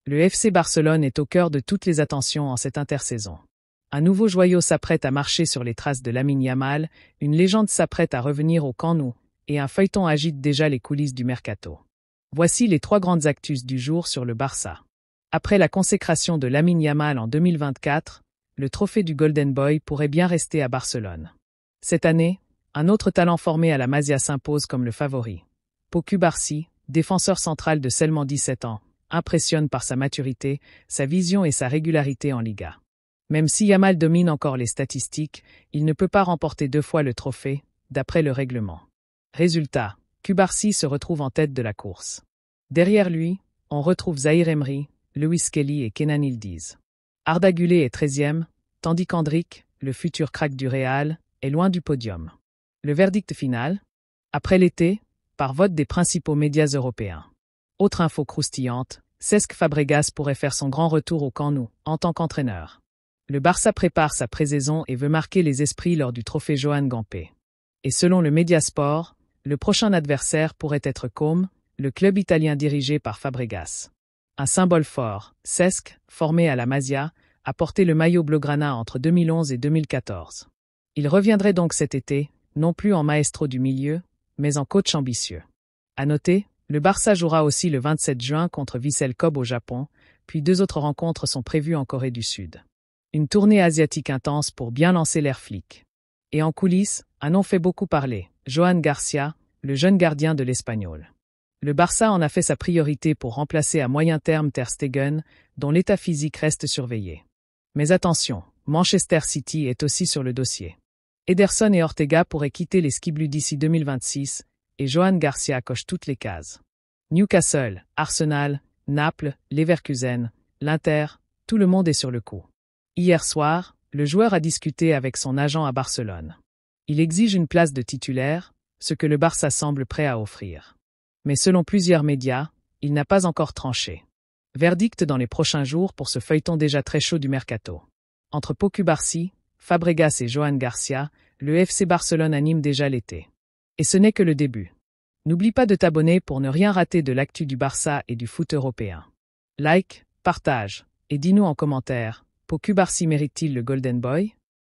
Le FC Barcelone est au cœur de toutes les attentions en cette intersaison. Un nouveau joyau s'apprête à marcher sur les traces de Lamine Yamal, une légende s'apprête à revenir au Camp Nou, et un feuilleton agite déjà les coulisses du mercato. Voici les 3 grandes actus du jour sur le Barça. Après la consécration de Lamine Yamal en 2024, le trophée du Golden Boy pourrait bien rester à Barcelone. Cette année, un autre talent formé à la Masia s'impose comme le favori. Pau Cubarsí, défenseur central de seulement 17 ans, impressionne par sa maturité, sa vision et sa régularité en Liga. Même si Yamal domine encore les statistiques, il ne peut pas remporter 2 fois le trophée, d'après le règlement. Résultat, Cubarsí se retrouve en tête de la course. Derrière lui, on retrouve Zahir Emery, Luis Kelly et Kenan Yildiz. Arda Güler est 13e, tandis qu'Endrick, le futur crack du Real, est loin du podium. Le verdict final? Après l'été, par vote des principaux médias européens. Autre info croustillante, Cesc Fabregas pourrait faire son grand retour au Camp Nou, en tant qu'entraîneur. Le Barça prépare sa pré-saison et veut marquer les esprits lors du trophée Joan Gamper. Et selon le Mediasport, le prochain adversaire pourrait être Comme, le club italien dirigé par Fabregas. Un symbole fort, Cesc, formé à la Masia, a porté le maillot blaugrana entre 2011 et 2014. Il reviendrait donc cet été, non plus en maestro du milieu, mais en coach ambitieux. À noter, le Barça jouera aussi le 27 juin contre Vissel Kobe au Japon, puis 2 autres rencontres sont prévues en Corée du Sud. Une tournée asiatique intense pour bien lancer l'air flic. Et en coulisses, un nom fait beaucoup parler, Joan Garcia, le jeune gardien de l'Espagnol. Le Barça en a fait sa priorité pour remplacer à moyen terme Ter Stegen, dont l'état physique reste surveillé. Mais attention, Manchester City est aussi sur le dossier. Ederson et Ortega pourraient quitter les Skiblues d'ici 2026, et Joan Garcia coche toutes les cases. Newcastle, Arsenal, Naples, Leverkusen, l'Inter, tout le monde est sur le coup. Hier soir, le joueur a discuté avec son agent à Barcelone. Il exige une place de titulaire, ce que le Barça semble prêt à offrir. Mais selon plusieurs médias, il n'a pas encore tranché. Verdict dans les prochains jours pour ce feuilleton déjà très chaud du mercato. Entre Pau Cubarsí, Fabregas et Joan Garcia, le FC Barcelone anime déjà l'été. Et ce n'est que le début. N'oublie pas de t'abonner pour ne rien rater de l'actu du Barça et du foot européen. Like, partage, et dis-nous en commentaire, Pau Cubarsí mérite-t-il le Golden Boy ?